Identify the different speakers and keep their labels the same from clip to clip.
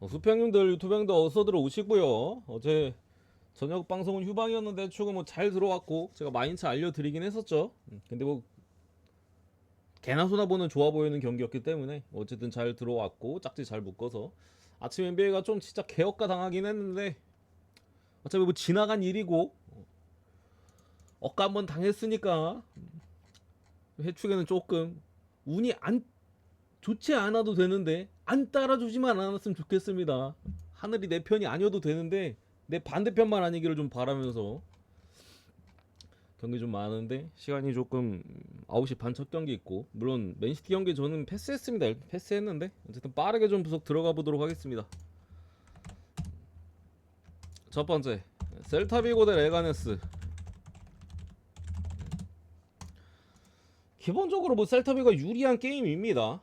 Speaker 1: 수평님들 유튜브형도 어서 들어오시고요. 어제 저녁 방송은 휴방이었는데 추가 뭐잘 들어왔고 제가 마인츠 알려드리긴 했었죠. 근데 뭐 개나 소나 보는 좋아 보이는 경기였기 때문에 어쨌든 잘 들어왔고 짝지 잘 묶어서 아침 NBA가 좀 진짜 개혁가 당하긴 했는데 어차피 뭐 지나간 일이고 억까 한번 당했으니까 해축에는 조금 운이 안 좋지 않아도 되는데 안 따라주지만 않았으면 좋겠습니다. 하늘이 내 편이 아니어도 되는데 내 반대편만 아니기를 좀 바라면서 경기 좀 많은데 시간이 조금 9시 반 첫 경기 있고 물론 맨시티 경기 저는 패스했습니다. 패스했는데 어쨌든 빠르게 좀 분석 들어가 보도록 하겠습니다. 첫 번째 셀타비고 대 레가네스. 기본적으로 뭐 셀타비가 유리한 게임입니다.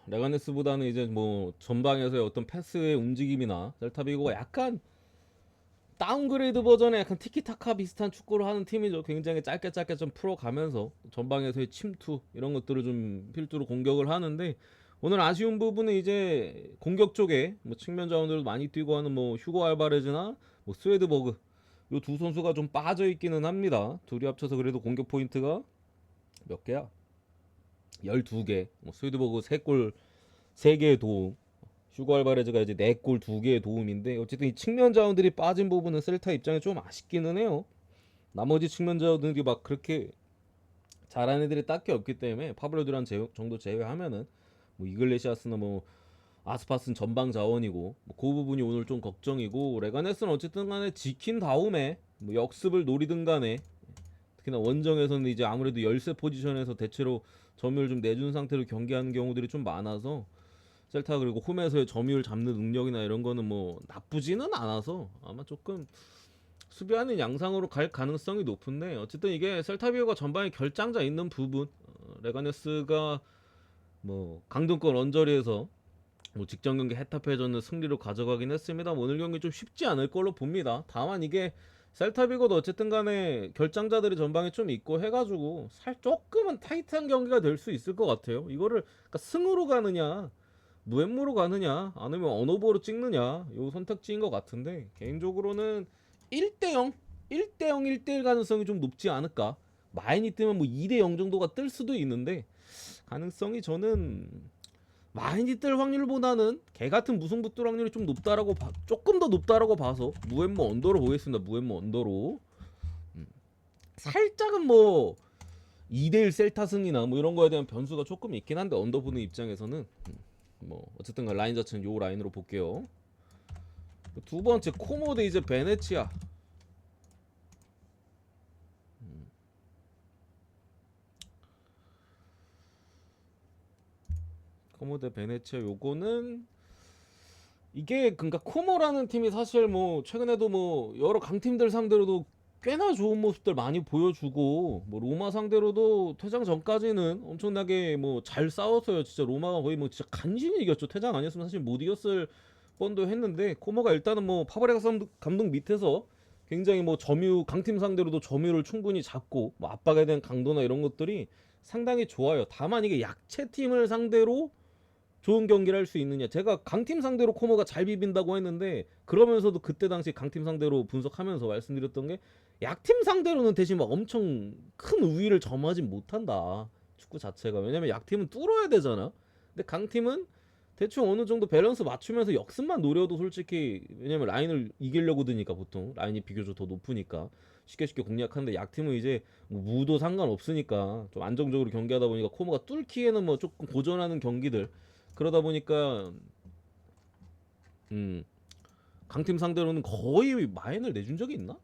Speaker 1: 레가네스보다는 이제 뭐 전방에서의 어떤 패스의 움직임이나 셀타비고가 약간 다운그레이드 버전의 약간 티키타카 비슷한 축구를 하는 팀이죠. 굉장히 짧게 짧게 좀 풀어가면서 전방에서의 침투 이런 것들을 좀 필두로 공격을 하는데 오늘 아쉬운 부분은 이제 공격 쪽에 뭐 측면 자원들도 많이 뛰고 하는 뭐 휴고 알바레즈나 뭐 스웨드버그 요 두 선수가 좀 빠져 있기는 합니다. 둘이 합쳐서 그래도 공격 포인트가 몇 개야? 12개. 뭐 스웨드버그 3골 3개의 도움. 슈거 알바레즈가 이제 4골 2개의 도움인데 어쨌든 이 측면 자원들이 빠진 부분은 셀타 입장에 좀 아쉽기는 해요. 나머지 측면 자원들이 막 그렇게 잘하는 애들이 딱히 없기 때문에 파블로 듀란 정도 제외하면은 뭐 이글레시아스나 뭐 아스파스는 전방 자원이고 뭐그 부분이 오늘 좀 걱정이고 레가네스는 어쨌든 간에 지킨 다음에 뭐 역습을 노리든 간에 특히나 원정에서는 이제 아무래도 열세 포지션에서 대체로 점유율 좀 내준 상태로 경기하는 경우들이 좀 많아서 셀타 그리고 홈에서의 점유율 잡는 능력이나 이런 거는 뭐 나쁘지는 않아서 아마 조금 수비하는 양상으로 갈 가능성이 높은데 어쨌든 이게 셀타비오가 전방에 결장자 있는 부분 레가네스가 뭐 강등권 언저리에서 뭐 직전 경기 헤타페전을 승리로 가져가긴 했습니다. 오늘 경기 좀 쉽지 않을 걸로 봅니다. 다만 이게 셀타비고도 어쨌든 간에 결장자들이 전방에 좀 있고 해가지고 살 조금은 타이트한 경기가 될 수 있을 것 같아요. 이거를 그러니까 승으로 가느냐 무엠무로 가느냐 아니면 언어버로 찍느냐 요 선택지인 것 같은데 개인적으로는 1대0 1대0 1대1 가능성이 좀 높지 않을까. 마인이 뜨면 뭐 2대0 정도가 뜰 수도 있는데 가능성이 저는 마인이 뜰 확률보다는 개같은 무승부 뜰 확률이 좀 높다라고 조금 더 높다라고 봐서 무엠모 언더로 보겠습니다. 무엠모 언더로 살짝은 뭐 2대1 셀타승이나 뭐 이런 거에 대한 변수가 조금 있긴 한데 언더 보는 입장에서는 뭐 어쨌든 라인 자체는 요 라인으로 볼게요. 두 번째 코모드 이제 베네치아. 코모드 베네치아 요거는 이게 그러니까 코모라는 팀이 사실 뭐 최근에도 뭐 여러 강팀들 상대로도 꽤나 좋은 모습들 많이 보여주고 뭐 로마 상대로도 퇴장 전까지는 엄청나게 뭐 잘 싸웠어요. 진짜 로마가 거의 뭐 진짜 간신히 이겼죠. 퇴장 아니었으면 사실 못 이겼을 뻔도 했는데 코모가 일단은 뭐 파브레가 감독 밑에서 굉장히 뭐 점유 강팀 상대로도 점유를 충분히 잡고 뭐 압박에 대한 강도나 이런 것들이 상당히 좋아요. 다만 이게 약체 팀을 상대로 좋은 경기를 할 수 있느냐. 제가 강팀 상대로 코모가 잘 비빈다고 했는데 그러면서도 그때 당시 강팀 상대로 분석하면서 말씀드렸던 게 약팀 상대로는 대신 막 엄청 큰 우위를 점하진 못한다. 축구 자체가. 왜냐면 약팀은 뚫어야 되잖아. 근데 강팀은 대충 어느 정도 밸런스 맞추면서 역습만 노려도 솔직히 왜냐면 라인을 이기려고 드니까 보통 라인이 비교적 더 높으니까 쉽게 쉽게 공략하는데 약팀은 이제 뭐 무도 상관없으니까 좀 안정적으로 경기하다 보니까 코모가 뚫기에는 뭐 조금 고전하는 경기들 그러다 보니까 음 강팀 상대로는 거의 마인을 내준 적이 있나?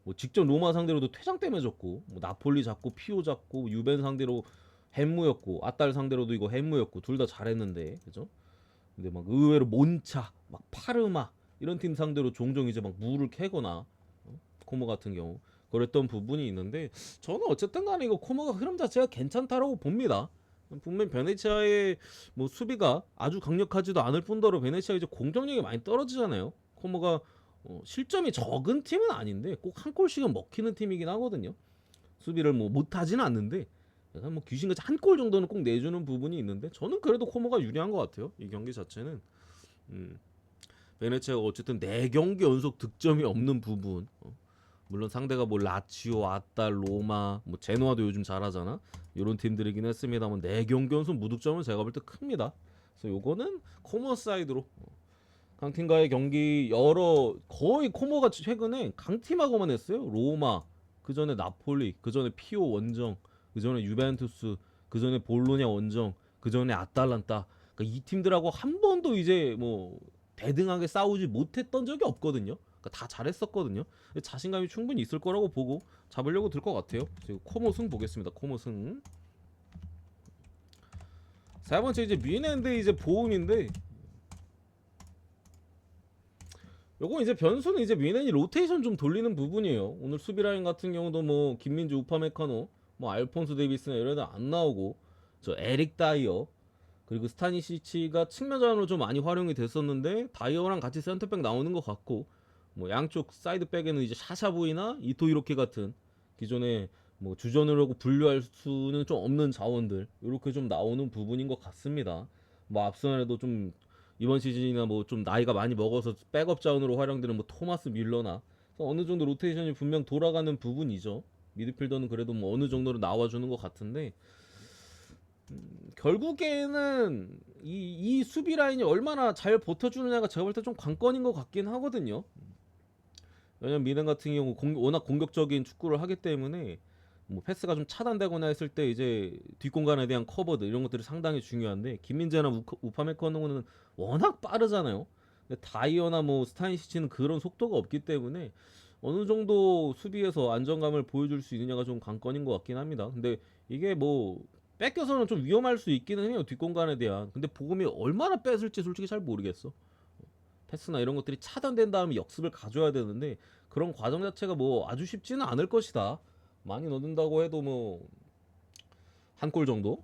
Speaker 1: 뭐 직접 로마 상대로도 퇴장 때문에 졌고 뭐 나폴리 잡고 피오 잡고 유벤 상대로 햄무였고 아딸 상대로도 이거 햄무였고 둘 다 잘했는데 그죠? 근데 막 의외로 몬차 막 파르마 이런 팀 상대로 종종 이제 막 무를 캐거나 코모 같은 경우 그랬던 부분이 있는데 저는 어쨌든 간에 이거 코모가 흐름 자체가 괜찮다라고 봅니다. 분명 베네치아의 뭐 수비가 아주 강력하지도 않을 뿐더러 베네치아 이제 공격력이 많이 떨어지잖아요. 코모가 실점이 적은 팀은 아닌데 꼭 한 골씩은 먹히는 팀이긴 하거든요. 수비를 뭐 못하지는 않는데 약간 뭐 귀신같이 한 골 정도는 꼭 내주는 부분이 있는데 저는 그래도 코모가 유리한 것 같아요. 이 경기 자체는 베네치아가 어쨌든 4경기 연속 득점이 없는 부분. 물론 상대가 뭐 라치오, 아탈, 로마, 뭐 제노아도 요즘 잘하잖아. 이런 팀들이긴 했습니다만 4경기 연속 무득점은 제가 볼 때 큽니다. 그래서 요거는 코모 사이드로 강팀과의 경기 거의 코모가 최근에 강팀하고만 했어요. 로마, 그 전에 나폴리, 그 전에 피오 원정, 그 전에 유벤투스, 그 전에 볼로냐 원정, 그 전에 아탈란타. 그러니까 이 팀들하고 한 번도 이제 뭐 대등하게 싸우지 못했던 적이 없거든요. 그러니까 다 잘했었거든요. 자신감이 충분히 있을 거라고 보고 잡으려고 들 것 같아요. 지금 코모 승 보겠습니다. 코모 승. 세 번째 이제 뮌헨데 이제 보험인데, 요거 이제 변수는 이제 뮌헨이 로테이션 좀 돌리는 부분이에요. 오늘 수비 라인 같은 경우도 뭐 김민주, 우파메카노, 뭐 알폰소 데이비스나 이런 애들 안 나오고, 저 에릭 다이어, 그리고 스타니시치가 측면전으로 좀 많이 활용이 됐었는데 다이어랑 같이 센터백 나오는 것 같고, 뭐 양쪽 사이드백에는 이제 샤샤보이나 이토 이로케 같은 기존에 뭐 주전으로 분류할 수는 좀 없는 자원들 이렇게 좀 나오는 부분인 것 같습니다. 뭐 앞선에도 좀 이번 시즌이나 뭐 좀 나이가 많이 먹어서 백업 자원으로 활용되는 뭐 토마스 밀러나 어느 정도 로테이션이 분명 돌아가는 부분이죠. 미드필더는 그래도 뭐 어느 정도로 나와주는 것 같은데, 결국에는 이 수비 라인이 얼마나 잘 버텨주느냐가 제가 볼 때 좀 관건인 것 같긴 하거든요. 왜냐면 미넨 같은 경우 워낙 공격적인 축구를 하기 때문에 뭐 패스가 좀 차단되거나 했을 때 이제 뒷공간에 대한 커버들 이런 것들이 상당히 중요한데, 김민재나 우파메커노는 워낙 빠르잖아요. 근데 다이어나 뭐 스타인시치는 그런 속도가 없기 때문에 어느 정도 수비에서 안정감을 보여줄 수 있느냐가 좀 관건인 것 같긴 합니다. 근데 이게 뭐 뺏겨서는 좀 위험할 수 있기는 해요, 뒷공간에 대한. 근데 보금이 얼마나 뺏을지 솔직히 잘 모르겠어. 패스나 이런 것들이 차단된 다음에 역습을 가져야 되는데 그런 과정 자체가 뭐 아주 쉽지는 않을 것이다. 많이 넣는다고 해도 뭐 한 골 정도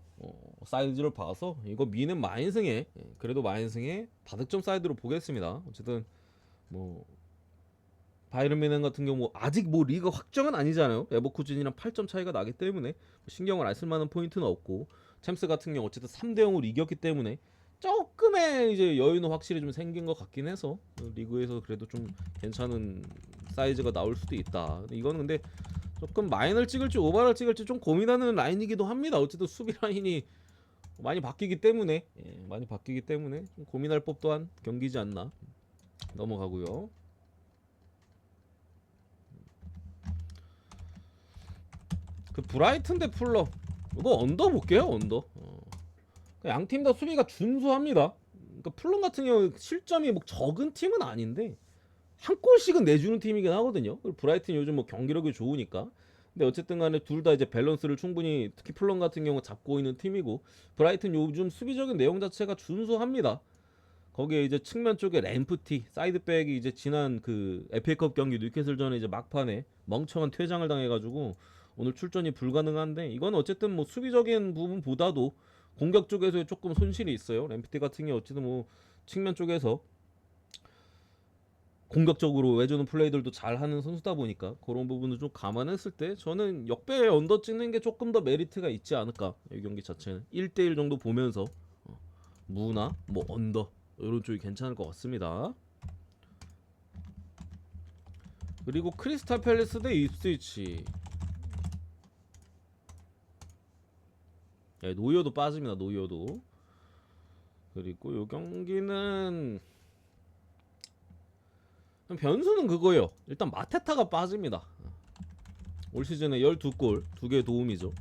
Speaker 1: 사이즈를 봐서 이거 미는 마인승에, 그래도 마인승에 다득점 사이드로 보겠습니다. 어쨌든 뭐 바이른 미넨 같은 경우 아직 뭐 리그 확정은 아니잖아요. 레버쿠젠이랑 8점 차이가 나기 때문에 신경을 안 쓸 만한 포인트는 없고, 챔스 같은 경우 어쨌든 3대 0으로 이겼기 때문에 조금의 이제 여유는 확실히 좀 생긴 것 같긴 해서 리그에서 그래도 좀 괜찮은 사이즈가 나올 수도 있다. 이거는 근데 조금 마인을 찍을지 오버를 찍을지 좀 고민하는 라인이기도 합니다. 어쨌든 수비 라인이 많이 바뀌기 때문에, 많이 바뀌기 때문에 좀 고민할 법도 한 경기지 않나. 넘어가고요. 그 브라이튼 대 풀럼, 이거 언더 볼게요. 언더. 양 팀 다 수비가 준수합니다. 그러니까 풀럼 같은 경우 실점이 뭐 적은 팀은 아닌데 한 골씩은 내주는 팀이긴 하거든요. 그리고 브라이튼 요즘 뭐 경기력이 좋으니까. 근데 어쨌든 간에 둘 다 이제 밸런스를 충분히, 특히 풀럼 같은 경우 잡고 있는 팀이고, 브라이튼 요즘 수비적인 내용 자체가 준수합니다. 거기에 이제 측면 쪽에 램프티 사이드백이 이제 지난 그 FA컵 경기 뉴캐슬전에 이제 막판에 멍청한 퇴장을 당해가지고 오늘 출전이 불가능한데, 이건 어쨌든 뭐 수비적인 부분보다도 공격 쪽에서 조금 손실이 있어요. 램프티 같은 게 어쨌든 뭐 측면 쪽에서 공격적으로 외주는 플레이들도 잘 하는 선수다 보니까 그런 부분을 좀 감안했을 때 저는 역배 언더 찍는 게 조금 더 메리트가 있지 않을까. 이 경기 자체는 1대1 정도 보면서 무나 뭐 언더 이런 쪽이 괜찮을 것 같습니다. 그리고 크리스탈 팰리스 대 입스위치. 노이어도 빠집니다. 노이어도. 그리고 이 경기는 변수는 그거예요. 일단 마테타가 빠집니다. 올 시즌에 12골 2개 도움이죠.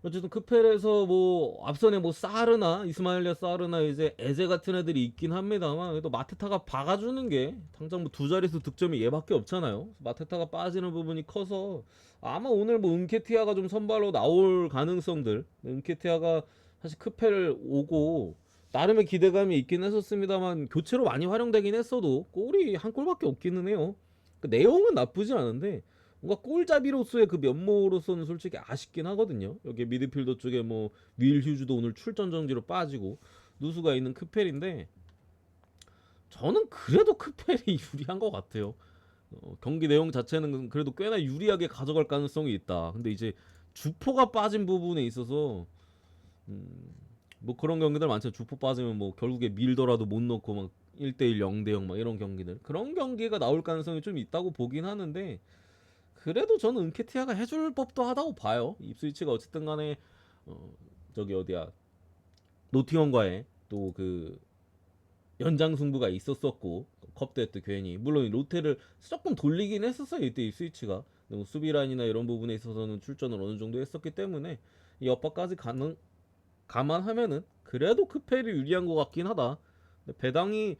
Speaker 1: 어쨌든 크펠에서 뭐 앞선에 뭐 사르나 이스마일리아 사르나 이제 에제 같은 애들이 있긴 합니다만, 그래도 마테타가 박아주는 게 당장 뭐 두 자릿수 득점이 얘밖에 없잖아요. 마테타가 빠지는 부분이 커서 아마 오늘 뭐 은케티아가 좀 선발로 나올 가능성들. 은케티아가 사실 크펠 오고 나름의 기대감이 있긴 했었습니다만 교체로 많이 활용되긴 했어도 골이 한 골밖에 없기는 해요. 그 내용은 나쁘지 않은데 뭔가 골잡이로서의 그 면모로서는 솔직히 아쉽긴 하거든요. 여기 미드필더 쪽에 뭐 윌 휴즈도 오늘 출전 정지로 빠지고 누수가 있는 크펠인데, 저는 그래도 크펠이 유리한 것 같아요. 경기 내용 자체는 그래도 꽤나 유리하게 가져갈 가능성이 있다. 근데 이제 주포가 빠진 부분에 있어서 뭐 그런 경기들 많죠. 주포 빠지면 뭐 결국에 밀더라도 못 넣고 막 1대1 0대0 막 이런 경기들. 그런 경기가 나올 가능성이 좀 있다고 보긴 하는데 그래도 저는 은케티아가 해줄 법도 하다고 봐요. 입스위치가 어쨌든 간에 어, 저기 어디야 노팅엄과의 또 그 연장 승부가 있었었고 컵 대회 때 괜히 물론 롯데를 조금 돌리긴 했었어요 이때 입스위치가 너무 수비 라인이나 이런 부분에 있어서는 출전을 어느 정도 했었기 때문에 이 여파까지 가능 감안하면은 그래도 크펠이 유리한 것 같긴 하다. 근데 배당이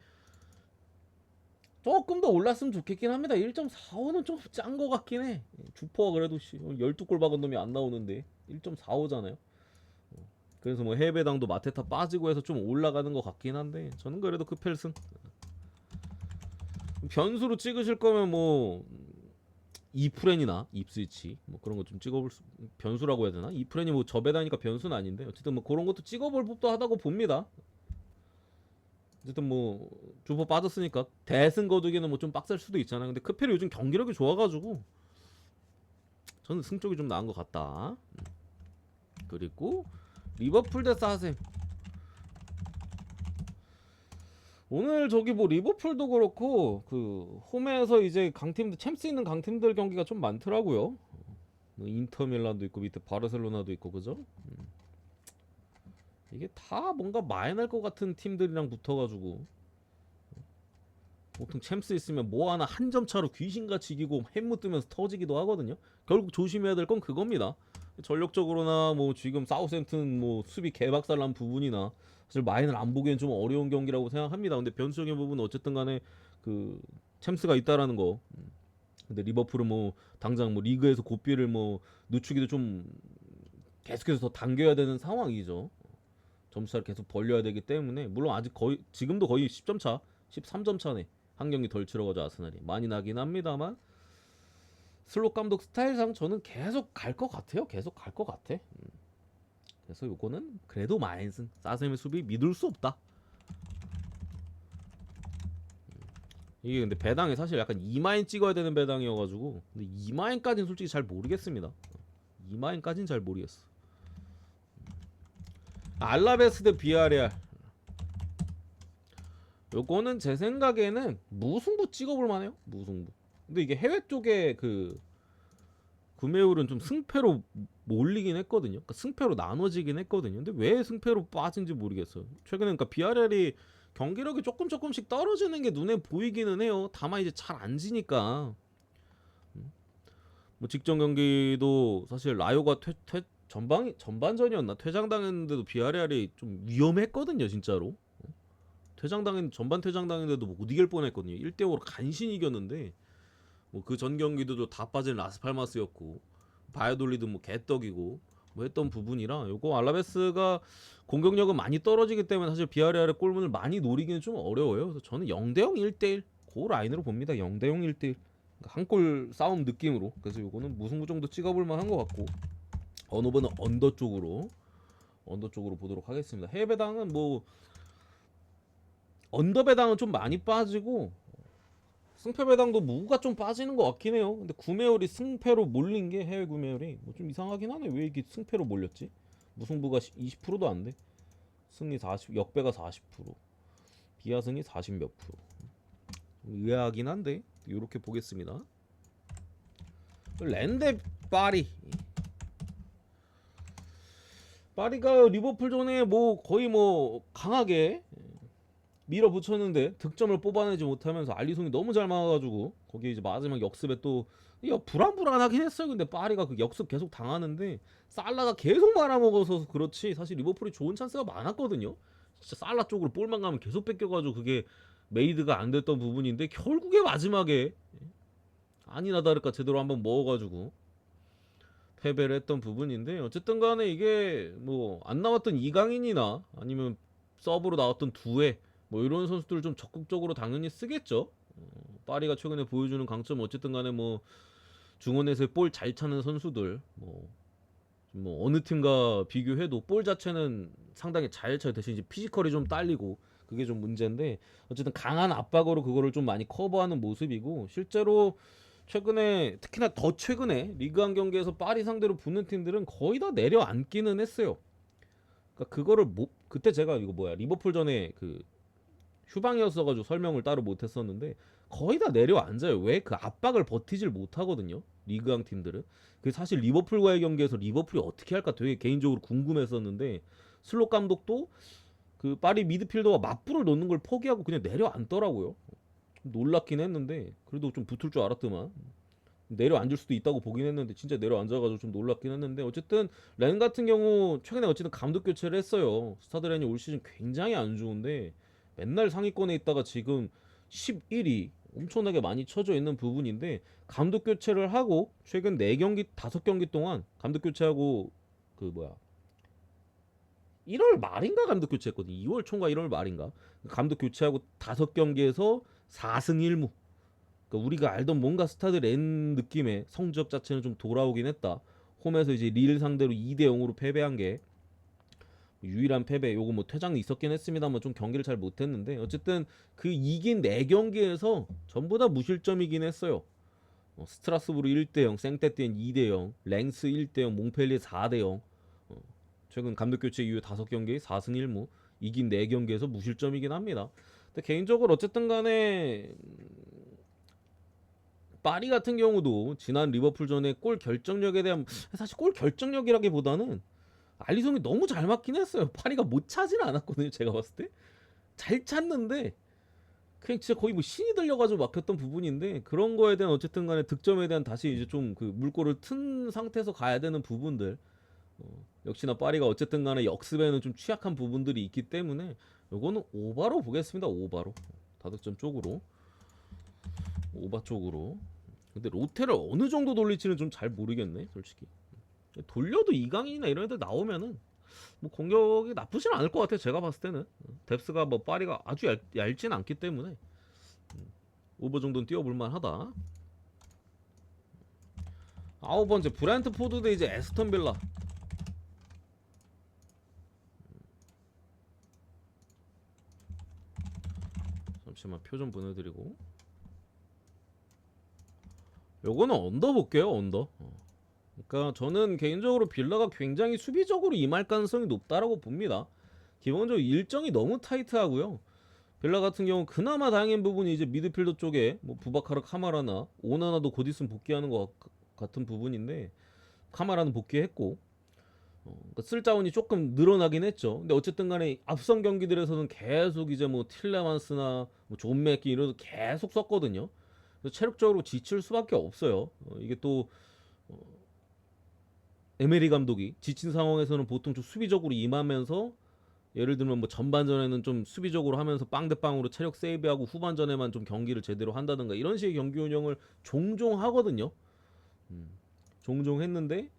Speaker 1: 조금 더 올랐으면 좋겠긴 합니다. 1.45는 좀 짠 것 같긴 해. 주퍼가 그래도 12골 박은 놈이 안 나오는데 1.45잖아요. 그래서 뭐 해외 배당도 마테타 빠지고 해서 좀 올라가는 것 같긴 한데 저는 그래도 크펠승. 변수로 찍으실 거면 뭐 이프렌이나 입스위치 뭐 그런 거 좀 찍어볼 수 변수라고 해야 되나? 이프렌이 뭐 저배다니까 변수는 아닌데 어쨌든 뭐 그런 것도 찍어볼 법도 하다고 봅니다. 어쨌든 뭐 주포 빠졌으니까 대승 거두기는 뭐 좀 빡셀 수도 있잖아요. 근데 크펠이 요즘 경기력이 좋아가지고 저는 승 쪽이 좀 나은 것 같다. 그리고 리버풀 대 사셈. 오늘 저기 뭐 리버풀도 그렇고 그 홈에서 이제 강팀들 챔스 있는 강팀들 경기가 좀 많더라고요. 뭐 인터밀란도 있고 밑에 바르셀로나도 있고 그죠? 이게 다 뭔가 마이날 것 같은 팀들이랑 붙어가지고 보통 챔스 있으면 뭐 하나 한 점 차로 귀신같이 이기고 햄무 뜨면서 터지기도 하거든요. 결국 조심해야 될 건 그겁니다. 전력적으로나 뭐 지금 사우샘튼 뭐 수비 개박살난 부분이나 사실 마인을 안 보기엔 좀 어려운 경기라고 생각합니다. 근데 변수적인 부분은 어쨌든 간에 그 챔스가 있다라는 거. 근데 리버풀은 뭐 당장 뭐 리그에서 고삐를 뭐 늦추기도 좀 계속해서 더 당겨야 되는 상황이죠. 점수차를 계속 벌려야 되기 때문에 물론 아직 거의 지금도 거의 10점 차, 13점 차네. 한 경기 덜 치러가지고 아스날이 많이 나긴 합니다만 슬롯 감독 스타일상 저는 계속 갈 것 같아요. 계속 갈 것 같아. 그래서 요거는 그래도 마인슨 사셈의 수비 믿을 수 없다. 이게 근데 배당이 사실 약간 2마인 찍어야 되는 배당이어가지고 근데 2마인까지는 솔직히 잘 모르겠습니다. 2마인까지는 잘 모르겠어. 알라베스 대 비아레알. 요거는 제 생각에는 무승부 찍어볼 만해요. 무승부. 근데 이게 해외 쪽에 그 구매율은 좀 승패로 몰리긴 했거든요. 그러니까 승패로 나눠지긴 했거든요. 근데 왜 승패로 빠진지 모르겠어요. 최근에 그러니까 비아렐이 경기력이 조금씩 떨어지는 게 눈에 보이기는 해요. 다만 이제 잘 안 지니까. 뭐 직전 경기도 사실 라요가 전반전이었나 퇴장당했는데도 비아레알이 좀 위험했거든요, 진짜로. 전반 퇴장당했는데도 못 이길 뻔했거든요. 1대5로 간신히 이겼는데 뭐 그 전 경기도 다 빠진 라스팔마스였고 바이오돌리드 뭐 개떡이고 뭐 했던 부분이라 요거 알라베스가 공격력은 많이 떨어지기 때문에 사실 비아레알의 골문을 많이 노리기는 좀 어려워요. 그래서 저는 0대0 1대1 그 라인으로 봅니다. 0대0 1대1 한 골 싸움 느낌으로. 그래서 요거는 무승부 정도 찍어볼 만한 것 같고 언어버는 언더 쪽으로 보도록 하겠습니다. 해외 배당은 뭐 언더 배당은 좀 많이 빠지고 승패 배당도 무가 좀 빠지는 것 같긴 해요. 근데 구매율이 승패로 몰린 게 해외 구매율이 뭐 좀 이상하긴 하네. 왜 이게 승패로 몰렸지? 무승부가 20%도 안 돼. 승리 40, 역배가 40%, 비하승이 40 몇 프로. 의아하긴 한데 이렇게 보겠습니다. 랜데 파리. 파리가 리버풀 전에 뭐 거의 뭐 강하게 밀어붙였는데 득점을 뽑아내지 못하면서 알리송이 너무 잘 막아가지고 거기에 이제 마지막 역습에 또 불안불안하긴 했어요. 근데 파리가 그 역습 계속 당하는데 살라가 계속 말아먹어서 그렇지 사실 리버풀이 좋은 찬스가 많았거든요. 진짜 살라 쪽으로 볼만 가면 계속 뺏겨가지고 그게 메이드가 안 됐던 부분인데 결국에 마지막에 아니나 다를까 제대로 한번 먹어가지고 패배를 했던 부분인데 어쨌든 간에 이게 뭐 안 나왔던 이강인이나 아니면 서브로 나왔던 두에 뭐 이런 선수들 좀 적극적으로 당연히 쓰겠죠. 파리가 최근에 보여주는 강점 어쨌든 간에 뭐 중원에서 볼 잘 차는 선수들 뭐 어느 팀과 비교해도 볼 자체는 상당히 잘 차요. 대신 이제 피지컬이 좀 딸리고 그게 좀 문제인데 어쨌든 강한 압박으로 그거를 좀 많이 커버하는 모습이고 실제로 최근에 특히나 더 최근에 리그 한 경기에서 파리 상대로 붙는 팀들은 거의 다 내려앉기는 했어요. 그러니까 그거를 못 그때 제가 이거 뭐야 리버풀 전에 그 휴방이었어가지고 설명을 따로 못했었는데 거의 다 내려앉아요. 왜 그 압박을 버티질 못하거든요. 리그왕 팀들은. 그 사실 리버풀과의 경기에서 리버풀이 어떻게 할까 되게 개인적으로 궁금했었는데 슬롯 감독도 그 파리 미드필더와 맞불을 놓는 걸 포기하고 그냥 내려앉더라고요. 좀 놀랍긴 했는데 그래도 좀 붙을 줄 알았더만. 내려앉을 수도 있다고 보긴 했는데 진짜 내려앉아가지고 좀 놀랍긴 했는데 어쨌든 렌 같은 경우 최근에 어쨌든 감독 교체를 했어요. 스타드 렌이 올 시즌 굉장히 안 좋은데 맨날 상위권에 있다가 지금 11위 엄청나게 많이 쳐져 있는 부분인데 감독 교체를 하고 최근 4경기 5경기 동안 감독 교체하고 그 뭐야 1월 말인가 감독 교체했거든. 2월 초인가 1월 말인가 감독 교체하고 5경기에서 4승 1무. 그러니까 우리가 알던 뭔가 스타드 렌 느낌의 성적 자체는 좀 돌아오긴 했다. 홈에서 이제 릴 상대로 2대 0으로 패배한 게 유일한 패배. 요거 뭐 퇴장이 있었긴 했습니다만 좀 경기를 잘 못했는데 어쨌든 그 이긴 4경기에서 전부 다 무실점이긴 했어요. 스트라스부르 1대0, 생떼띠엔 2대0, 랭스 1대0, 몽펠리에 4대0. 최근 감독 교체 이후 5경기 4승 1무 이긴 4경기에서 무실점이긴 합니다. 근데 개인적으로 어쨌든 간에 파리 같은 경우도 지난 리버풀전의 골 결정력에 대한 사실 골 결정력이라기보다는 알리송이 너무 잘 맞긴 했어요. 파리가 못 차지는 않았거든요. 제가 봤을 때 잘 찼는데 그냥 진짜 거의 뭐 신이 들려가지고 막혔던 부분인데 그런 거에 대한 어쨌든 간에 득점에 대한 다시 이제 좀 그 물꼬를 튼 상태에서 가야 되는 부분들. 역시나 파리가 어쨌든 간에 역습에는 좀 취약한 부분들이 있기 때문에 요거는 오바로 보겠습니다. 오바로 다득점 쪽으로 오바 쪽으로. 근데 로테를 어느 정도 돌릴지는 좀 잘 모르겠네, 솔직히. 돌려도 이강인이나 이런 애들 나오면은 뭐 공격이 나쁘진 않을 것 같아요. 제가 봤을 때는 뎁스가 뭐 파리가 아주 얇진 않기 때문에 오버 정도는 뛰어볼 만하다. 9번째 브랜트포드 대 이제 에스턴 빌라. 잠시만 표 좀 보내드리고. 요거는 언더 볼게요. 언더. 그러니까 저는 개인적으로 빌라가 굉장히 수비적으로 임할 가능성이 높다라고 봅니다. 기본적으로 일정이 너무 타이트하고요. 빌라 같은 경우 그나마 다행인 부분이 이제 미드필더 쪽에 뭐 부바카르 카마라나 오나나도 곧 있으면 복귀하는 것 같은 부분인데 카마라는 복귀했고 그러니까 쓸 자원이 조금 늘어나긴 했죠. 근데 어쨌든 간에 앞선 경기들에서는 계속 이제 뭐 틸레만스나 뭐존 맥긴 이런 계속 썼거든요. 그래서 체력적으로 지칠 수밖에 없어요. 이게 또 에메리 감독이 지친 상황에서는 보통 좀 수비적으로 임하면서 예를 들면 뭐 전반전에는 좀 수비적으로 하면서 빵대빵으로 체력 세이브하고 후반전에만 좀 경기를 제대로 한다든가 이런 식의 경기 운영을 종종 하거든요. 종종 했는데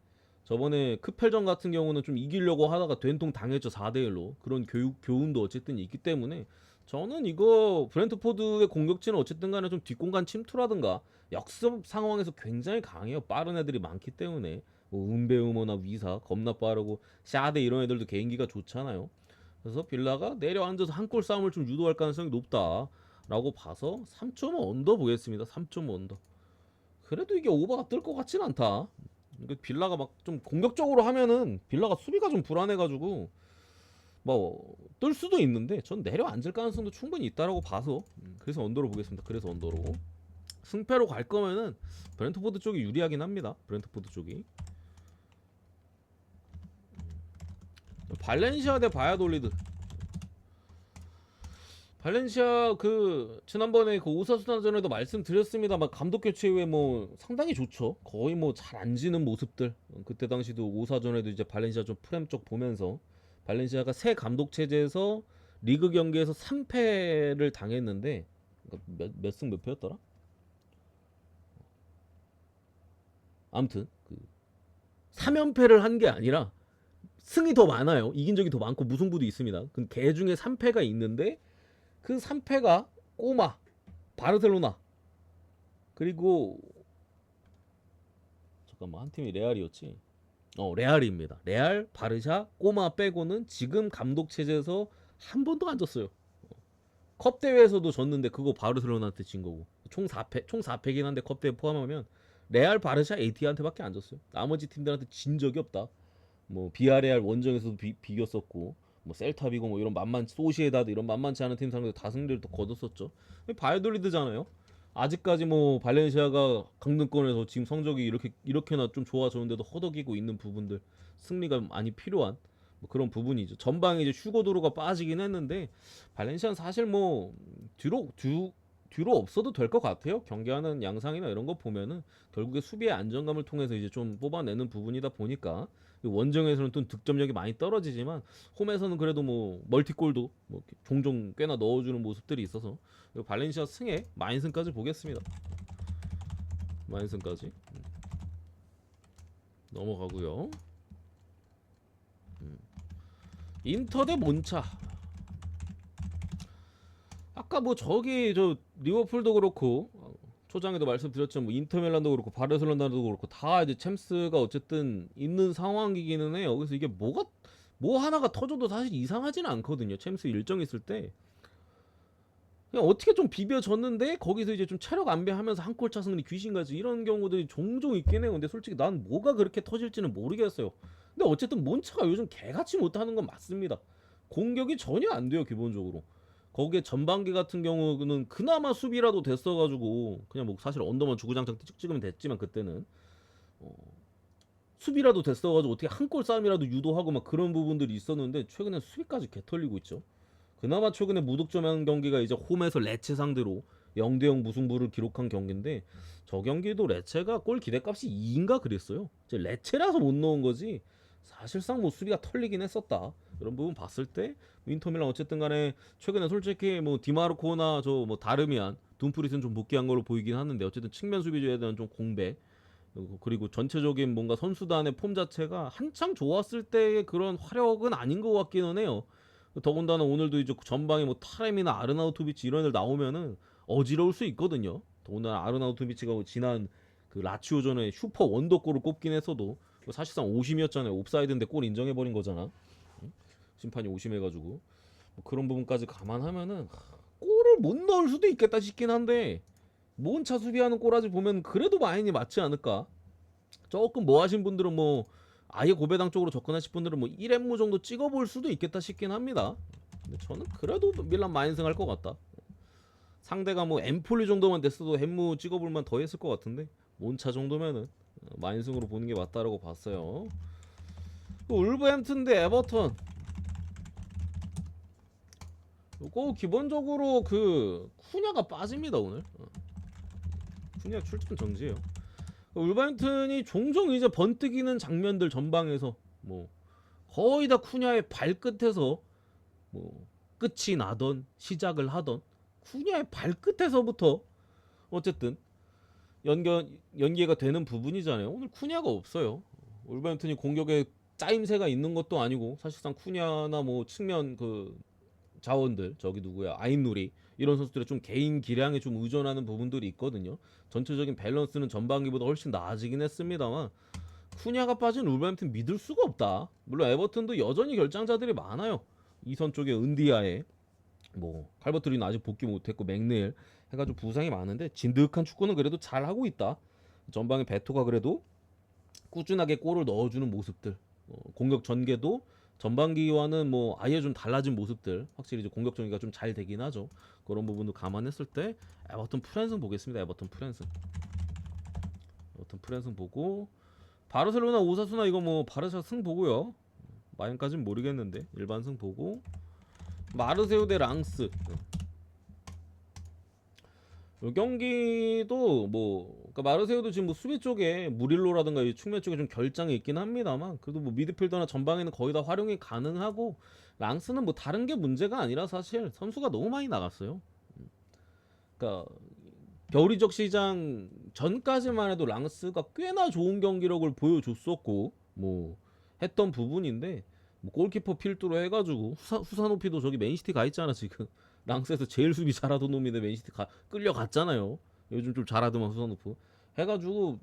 Speaker 1: 저번에 크펠전 같은 경우는 좀 이기려고 하다가 된통 당했죠. 4대1로. 그런 교훈도 어쨌든 있기 때문에 저는 이거 브랜트포드의 공격진은 어쨌든 간에 좀 뒷공간 침투라든가 역습 상황에서 굉장히 강해요. 빠른 애들이 많기 때문에 뭐 은베우머나 위사 겁나 빠르고 샤데 이런 애들도 개인기가 좋잖아요. 그래서 빌라가 내려앉아서 한 골 싸움을 좀 유도할 가능성이 높다라고 봐서 3.5 언더 보겠습니다. 3.5 언더. 그래도 이게 오버가 뜰 것 같진 않다. 이게 빌라가 막 좀 공격적으로 하면은 빌라가 수비가 좀 불안해가지고 뭐 뜰 수도 있는데 전 내려앉을 가능성도 충분히 있다라고 봐서 그래서 언더로 보겠습니다. 그래서 언더로 승패로 갈 거면은 브렌트포드 쪽이 유리하긴 합니다. 브렌트포드 쪽이. 발렌시아 대 바야돌리드. 발렌시아 그 지난번에 그 오사수나전에도 말씀드렸습니다만 감독 교체 후에 뭐 상당히 좋죠. 거의 뭐 잘 안 지는 모습들. 그때 당시도 오사전에도 이제 발렌시아 좀 프렘 쪽 보면서 발렌시아가 새 감독 체제에서 리그 경기에서 3패를 당했는데 몇 승 몇 패였더라? 아무튼 그 3연패를 한 게 아니라 승이 더 많아요. 이긴 적이 더 많고 무승부도 있습니다. 그 중에 3패가 있는데 그 3패가 꼬마, 바르셀로나, 그리고 잠깐만 한 팀이 레알이었지. 레알입니다. 레알, 바르샤, 꼬마 빼고는 지금 감독 체제에서 한 번도 안 졌어요. 컵 대회에서도 졌는데 그거 바르셀로나한테 진 거고. 총 4패, 총 4패긴 한데 컵 대회 포함하면 레알, 바르샤, AT한테밖에 안 졌어요. 나머지 팀들한테 진 적이 없다. 뭐 비아레알 원정에서도 비겼었고 뭐 셀타비고 뭐 이런 만만치 소시에다드 이런 만만치 않은 팀 상대로 다 승리를 또 거뒀었죠. 바이올리드잖아요. 아직까지 뭐 발렌시아가 강등권에서 지금 성적이 이렇게나 좀 좋아졌는데도 허덕이고 있는 부분들 승리가 많이 필요한 뭐 그런 부분이죠. 전방에 이제 슈거도로가 빠지긴 했는데 발렌시아는 사실 뭐 뒤로 없어도 될 것 같아요. 경기하는 양상이나 이런 거 보면은 결국에 수비의 안정감을 통해서 이제 좀 뽑아내는 부분이다 보니까 원정에서는 또 득점력이 많이 떨어지지만 홈에서는 그래도 뭐 멀티골도 뭐 종종 꽤나 넣어주는 모습들이 있어서 발렌시아 승에 마인승까지 보겠습니다. 마인승까지 넘어가고요. 인터 대 몬차. 아까 뭐 저기 저 리버풀도 그렇고 초장에도 말씀드렸지만 뭐 인터밀란도 그렇고 바르셀로나도 그렇고 다 이제 챔스가 어쨌든 있는 상황이기는 해요. 그래서 이게 뭐 하나가 터져도 사실 이상하지는 않거든요. 챔스 일정 있을 때 그냥 어떻게 좀 비벼졌는데 거기서 이제 좀 체력 안배하면서 한 골차 승리 귀신같이 이런 경우들이 종종 있긴 해요. 근데 솔직히 난 뭐가 그렇게 터질지는 모르겠어요. 근데 어쨌든 몬차가 요즘 개같이 못하는 건 맞습니다. 공격이 전혀 안 돼요 기본적으로. 거기에 전반기 같은 경우는 그나마 수비라도 됐어가지고 그냥 뭐 사실 언더만 주구장창 찍으면 됐지만 그때는 수비라도 됐어가지고 어떻게 한 골 싸움이라도 유도하고 막 그런 부분들이 있었는데 최근에 수비까지 개털리고 있죠. 그나마 최근에 무득점한 경기가 이제 홈에서 레체 상대로 0대0 무승부를 기록한 경기인데 저 경기도 레체가 골 기대값이 2인가 그랬어요. 이제 레체라서 못 넣은 거지 사실상 뭐 수비가 털리긴 했었다. 이런 부분 봤을 때 인터밀란 어쨌든 간에 최근에 솔직히 뭐 디마르코나 저 뭐 다르미안 둠프리스는 좀 복귀한 걸로 보이긴 하는데 어쨌든 측면 수비에 대한 좀 공백 그리고 전체적인 뭔가 선수단의 폼 자체가 한창 좋았을 때의 그런 화력은 아닌 것 같기는 해요. 더군다나 오늘도 이제 전방에 뭐 타렘이나 아르나우토비치 이런 애들 나오면은 어지러울 수 있거든요. 더군다나 아르나우토비치가 지난 그 라치오전에 슈퍼 원더골을 꼽긴 했어도 사실상 오심이었잖아요. 옵사이드인데 골 인정해버린 거잖아. 심판이 오심해가지고 뭐 그런 부분까지 감안하면은 골을 못 넣을 수도 있겠다 싶긴 한데 몬차 수비하는 꼬라지 보면 그래도 마인이 맞지 않을까. 조금 뭐 하신 분들은 뭐 아예 고배당 쪽으로 접근하실 분들은 뭐 1엠무 정도 찍어볼 수도 있겠다 싶긴 합니다. 근데 저는 그래도 밀란 마인승 할 것 같다. 상대가 뭐 엠폴리 정도만 됐어도 햄무 찍어볼만 더 했을 것 같은데 몬차 정도면은 마인승으로 보는 게 맞다라고 봤어요. 울버햄튼 대 에버턴. 이거 기본적으로 그 쿠냐가 빠집니다 오늘. 쿠냐 출전 정지예요. 울버햄튼이 종종 이제 번뜩이는 장면들 전방에서 뭐 거의 다 쿠냐의 발끝에서 뭐 끝이 나던 시작을 하던 쿠냐의 발끝에서부터 어쨌든 연계가 되는 부분이잖아요. 오늘 쿠냐가 없어요. 울버햄튼이 공격에 짜임새가 있는 것도 아니고 사실상 쿠냐나 뭐 측면 그 자원들 저기 누구야 아인누리 이런 선수들의 좀 개인 기량에 좀 의존하는 부분들이 있거든요. 전체적인 밸런스는 전반기보다 훨씬 나아지긴 했습니다만 쿠냐가 빠진 울버햄튼 믿을 수가 없다. 물론 에버튼도 여전히 결장자들이 많아요. 이선 쪽에 은디아에 뭐 칼버트리는 아직 복귀 못했고 맥네일 해가지고 부상이 많은데 진득한 축구는 그래도 잘 하고 있다. 전방에 베토가 그래도 꾸준하게 골을 넣어주는 모습들, 공격 전개도 전반기와는 뭐 아예 좀 달라진 모습들, 확실히 이제 공격 전개가 좀 잘 되긴 하죠. 그런 부분도 감안했을 때 에버턴 프랜승 보겠습니다. 에버턴 프랜승. 에버턴 프랜승 보고 바르셀로나 오사수나 이거 뭐 바르샤 승 보고요. 마연까진 모르겠는데 일반 승 보고 마르세유 대 랑스. 이 경기도 뭐 그러니까 마르세유도 지금 뭐 수비 쪽에 무릴로라든가 이 측면 쪽에 좀 결장이 있긴 합니다만 그래도 뭐 미드필더나 전방에는 거의 다 활용이 가능하고 랑스는 뭐 다른 게 문제가 아니라 사실 선수가 너무 많이 나갔어요. 그러니까 겨울이적 시장 전까지만 해도 랑스가 꽤나 좋은 경기력을 보여줬었고 뭐 했던 부분인데 뭐 골키퍼 필두로 해가지고 후사노피도 저기 맨시티 가 있잖아 지금. 랑스에서 제일 수비 잘하던 놈인데 맨시티 끌려갔잖아요. 요즘 좀 잘하더만 후사노프 해가지고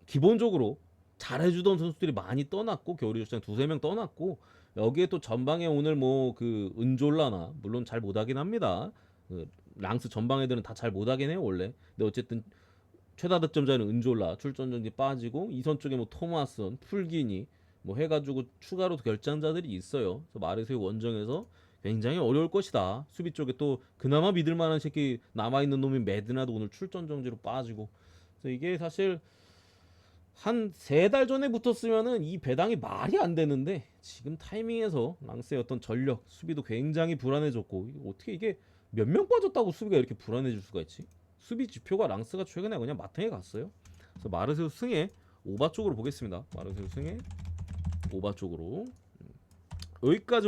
Speaker 1: 기본적으로 잘해주던 선수들이 많이 떠났고 겨울이적 시장 두세 명 떠났고 여기에 또 전방에 오늘 뭐 그 은졸라나 물론 잘 못하긴 합니다. 그 랑스 전방 애들은 다 잘 못하긴 해요 원래. 근데 어쨌든 최다 득점자는 은졸라 출전 전지 빠지고 이선 쪽에 뭐 토마슨, 풀기니 뭐 해가지고 추가로 결장자들이 있어요. 그래서 마르세유 원정에서 굉장히 어려울 것이다. 수비 쪽에 또 그나마 믿을 만한 새끼 남아있는 놈이 메드나도 오늘 출전 정지로 빠지고. 그래서 이게 사실 한 3달 전에 붙었으면은 이 배당이 말이 안 되는데 지금 타이밍에서 랑스의 어떤 전력, 수비도 굉장히 불안해졌고 어떻게 이게 몇 명 빠졌다고 수비가 이렇게 불안해질 수가 있지? 수비 지표가 랑스가 최근에 그냥 마탱에 갔어요. 그래서 마르세유 승에 오바 쪽으로 보겠습니다. 마르세유 승에 오바 쪽으로 여기까지